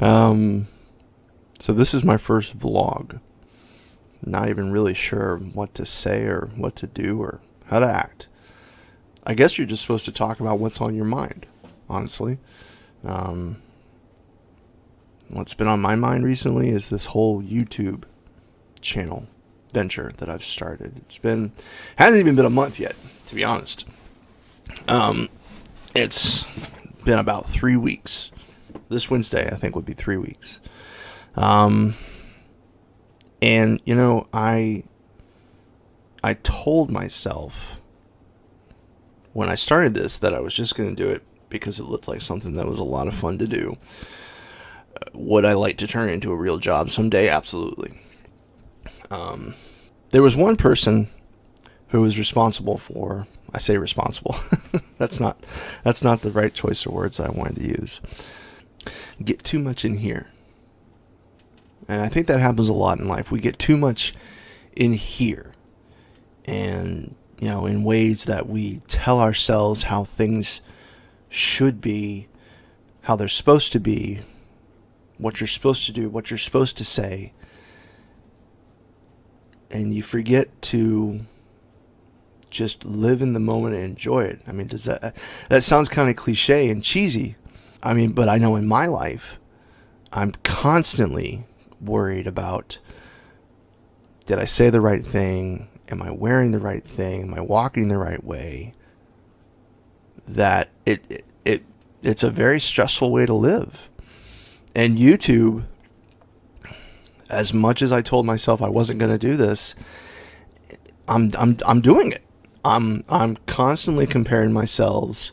Um, so this is my first vlog. Not even really sure what to say or what to do or how to act. I guess you're just supposed to talk about what's on your mind, honestly. Um, what's been on my mind recently is this whole YouTube channel venture that I've started. Hasn't even been a month yet, to be honest. It's been about 3 weeks. This Wednesday, I think, would be 3 weeks. And I told myself when I started this that I was just going to do it because it looked like something that was a lot of fun to do. Would I like to turn it into a real job someday? Absolutely. There was one person who was responsible for. I say responsible. That's not the right choice of words I wanted to use. Get too much in here. And I think that happens a lot in life. We get too much in here. And, in ways that we tell ourselves how things should be, how they're supposed to be, what you're supposed to do, what you're supposed to say. And you forget to just live in the moment and enjoy it. I mean, that sounds kind of cliche and cheesy. I mean, but I know in my life, I'm constantly worried about, did I say the right thing? Am I wearing the right thing? Am I walking the right way? That it's a very stressful way to live. And YouTube, as much as I told myself I wasn't going to do this, I'm doing it. I'm constantly comparing myself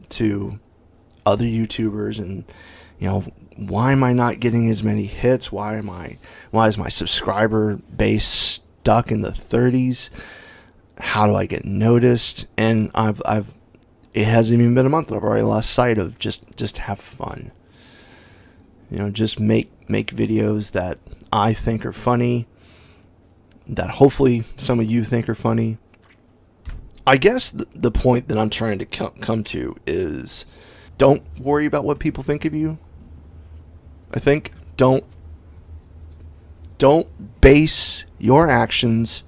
to other YouTubers, and why am I not getting as many hits? Why is my subscriber base stuck in the 30s? How do I get noticed? And it hasn't even been a month. I've already lost sight of just have fun. Just make videos that I think are funny, that hopefully some of you think are funny. I guess the point that I'm trying to come to is, don't worry about what people think of you. I think don't base your actions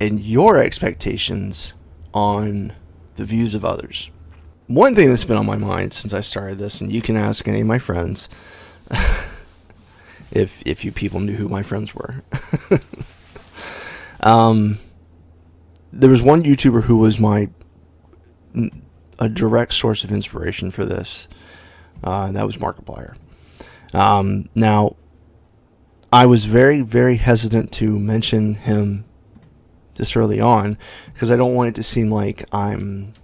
and your expectations on the views of others. One thing that's been on my mind since I started this, and you can ask any of my friends, if you people knew who my friends were. There was one YouTuber who was a direct source of inspiration for this. And that was Markiplier. Now, I was very, very hesitant to mention him this early on because I don't want it to seem like I'm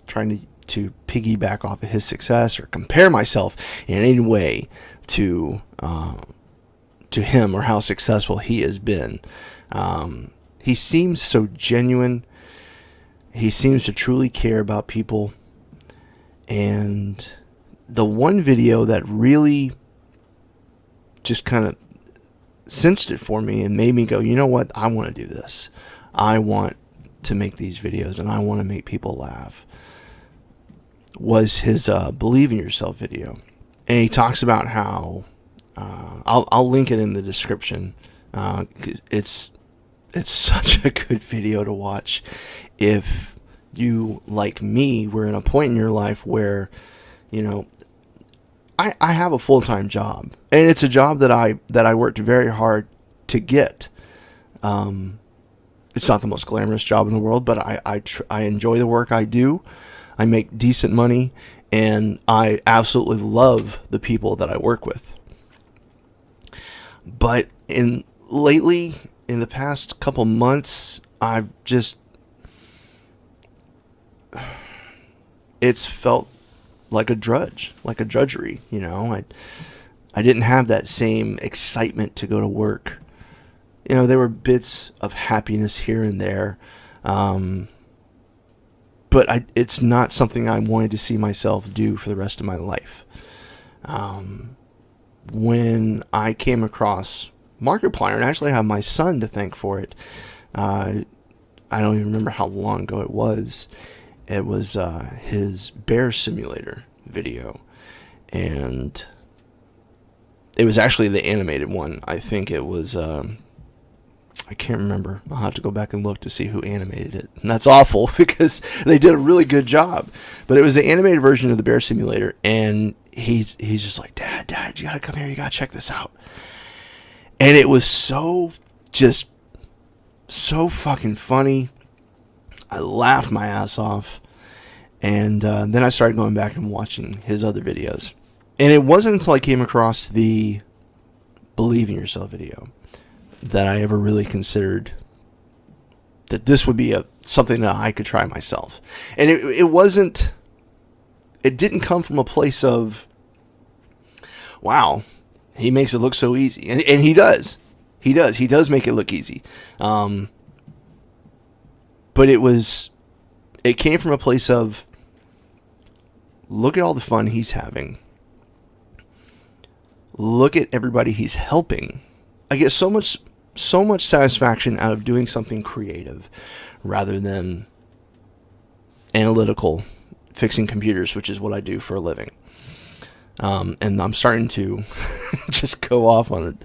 trying to piggyback off of his success or compare myself in any way to him or how successful he has been. He seems so genuine. He seems to truly care about people. And the one video that really just kind of cinched it for me and made me go, you know what? I want to do this. I want to make these videos and I want to make people laugh, was his Believe in Yourself video. And he talks about how, I'll link it in the description. It's such a good video to watch if you, like me, were in a point in your life where, I have a full-time job, and it's a job that I worked very hard to get. It's not the most glamorous job in the world, but I enjoy the work I do. I make decent money, and I absolutely love the people that I work with. But lately, in the past couple months, it's felt like a drudgery. I didn't have that same excitement to go to work. There were bits of happiness here and there, but it's not something I wanted to see myself do for the rest of my life. When I came across Markiplier, and actually I have my son to thank for it. I don't even remember how long ago it was. It was his bear simulator video. and it was actually the animated one. I think it was, I can't remember. I'll have to go back and look to see who animated it. And that's awful because they did a really good job. But it was the animated version of the Bear Simulator, and he's just like, Dad, you gotta come here. You gotta check this out. And it was so fucking funny. I laughed my ass off. And then I started going back and watching his other videos. And it wasn't until I came across the Believe in Yourself video that I ever really considered that this would be something that I could try myself. And it didn't come from a place of, wow, he makes it look so easy. And he does. He does make it look easy. But it came from a place of, look at all the fun he's having. Look at everybody he's helping. I get so much satisfaction out of doing something creative rather than analytical, fixing computers, which is what I do for a living. And I'm starting to just go off on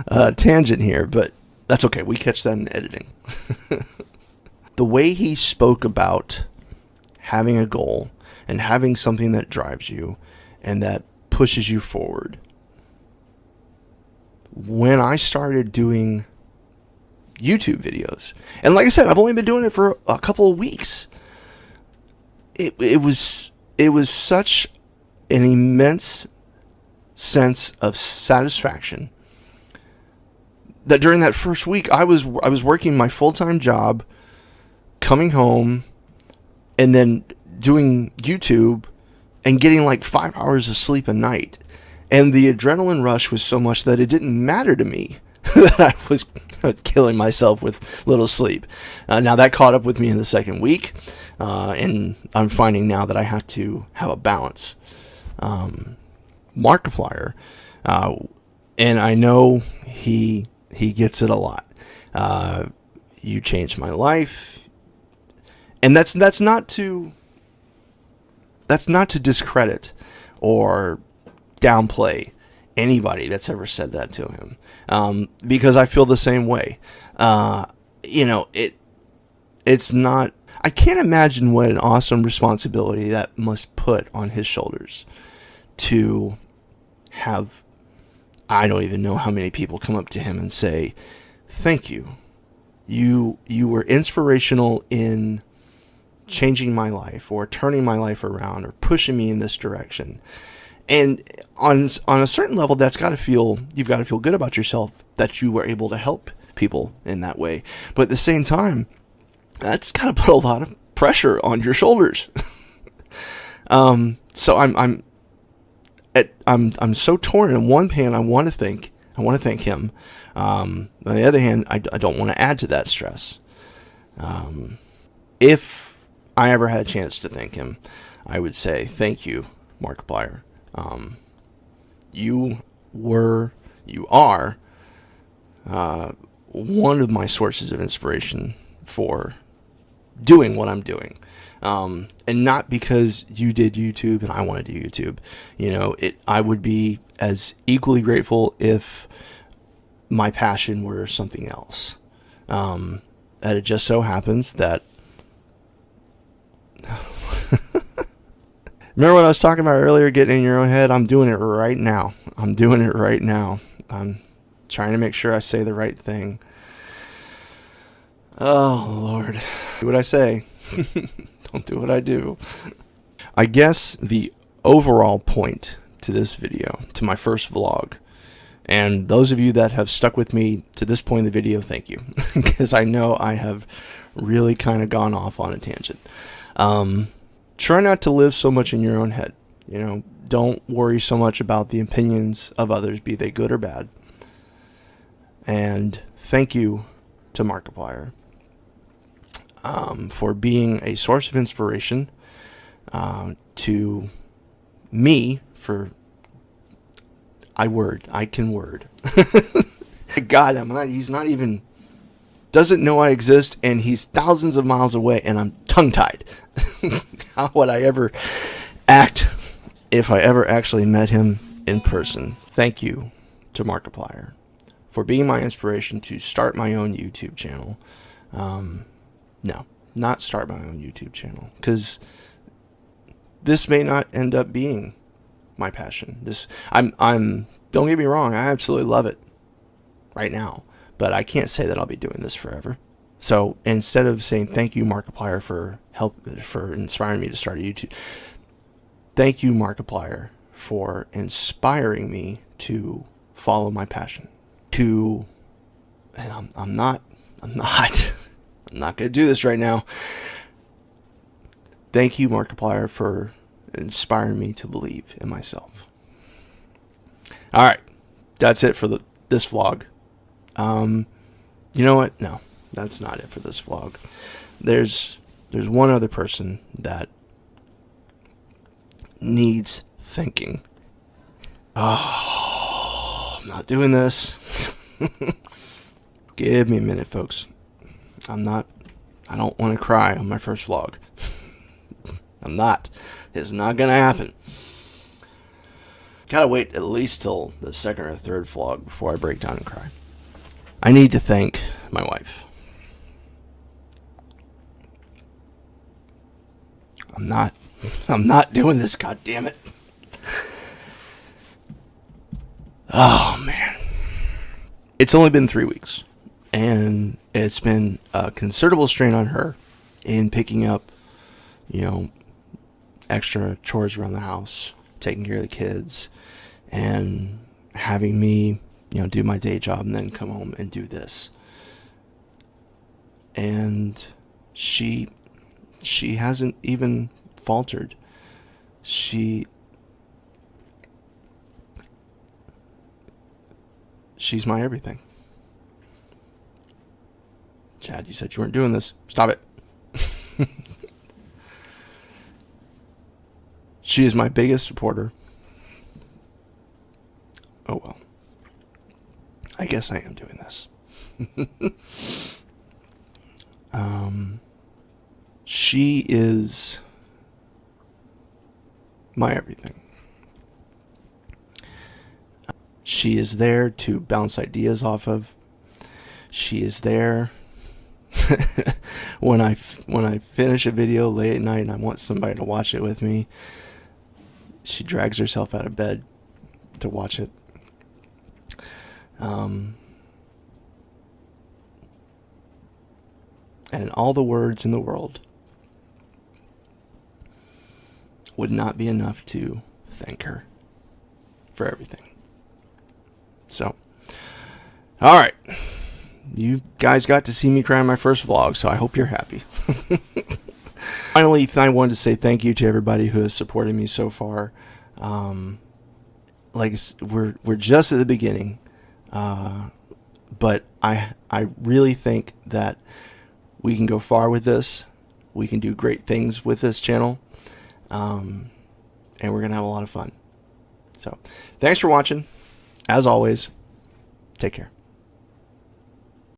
a tangent here, but that's okay. We catch that in editing. The way he spoke about having a goal and having something that drives you and that pushes you forward. When I started doing YouTube videos, and like I said, I've only been doing it for a couple of weeks. It was such an immense sense of satisfaction that during that first week, I was working my full-time job, coming home, and then doing YouTube and getting like 5 hours of sleep a night. And the adrenaline rush was so much that it didn't matter to me that I was killing myself with little sleep. Now that caught up with me in the second week, and I'm finding now that I have to have a balance. Markiplier, and I know he gets it a lot. You changed my life, and that's not to discredit or downplay anybody that's ever said that to him, because I feel the same way. It's not. I can't imagine what an awesome responsibility that must put on his shoulders to have. I don't even know how many people come up to him and say, "Thank you. You were inspirational in changing my life, or turning my life around, or pushing me in this direction." And on a certain level, you've got to feel good about yourself that you were able to help people in that way. But at the same time, that's got to put a lot of pressure on your shoulders. So I'm so torn. In one hand, I want to thank him. On the other hand, I don't want to add to that stress. If I ever had a chance to thank him, I would say thank you, Markiplier. You are one of my sources of inspiration for doing what I'm doing. And not because you did YouTube and I want to do YouTube. I would be as equally grateful if my passion were something else. And it just so happens that remember what I was talking about earlier, getting in your own head? I'm doing it right now. I'm trying to make sure I say the right thing. Oh, Lord. Do what I say. Don't do what I do. I guess the overall point to this video, to my first vlog, and those of you that have stuck with me to this point in the video, thank you. Because I know I have really kind of gone off on a tangent. Try not to live so much in your own head. Don't worry so much about the opinions of others, be they good or bad. And thank you to Markiplier for being a source of inspiration to me. I can word. God, he's not even, doesn't know I exist, and he's thousands of miles away, and I'm tongue-tied. How would I ever act if I ever actually met him in person. Thank you to Markiplier for being my inspiration to start my own YouTube channel. No, not start my own YouTube channel, because this may not end up being my passion. I'm don't get me wrong, I absolutely love it right now, but I can't say that I'll be doing this forever. So instead of saying thank you Markiplier for inspiring me to start a YouTube, thank you Markiplier for inspiring me to follow my passion. And I'm not going to do this right now. Thank you Markiplier for inspiring me to believe in myself. All right, that's it for this vlog. You know what? No, that's not it for this vlog. There's one other person that needs thanking. Oh, I'm not doing this. Give me a minute, folks. I don't want to cry on my first vlog. I'm not. It's not going to happen. Gotta wait at least till the second or third vlog before I break down and cry. I need to thank my wife. I'm not doing this, god damn it. Oh man. It's only been 3 weeks, and it's been a considerable strain on her in picking up, extra chores around the house, taking care of the kids, and having me, do my day job and then come home and do this. And she hasn't even faltered. She's my everything. Chad, you said you weren't doing this. Stop it. She is my biggest supporter. Oh well. I guess I am doing this. She is my everything. She is there to bounce ideas off of. She is there when I finish a video late at night and I want somebody to watch it with me. She drags herself out of bed to watch it. And all the words in the world would not be enough to thank her for everything. So, all right. You guys got to see me cry in my first vlog, so I hope you're happy. Finally, I wanted to say thank you to everybody who has supported me so far. We're just at the beginning, but I really think that we can go far with this. We can do great things with this channel, and we're gonna have a lot of fun. So, thanks for watching. As always, take care.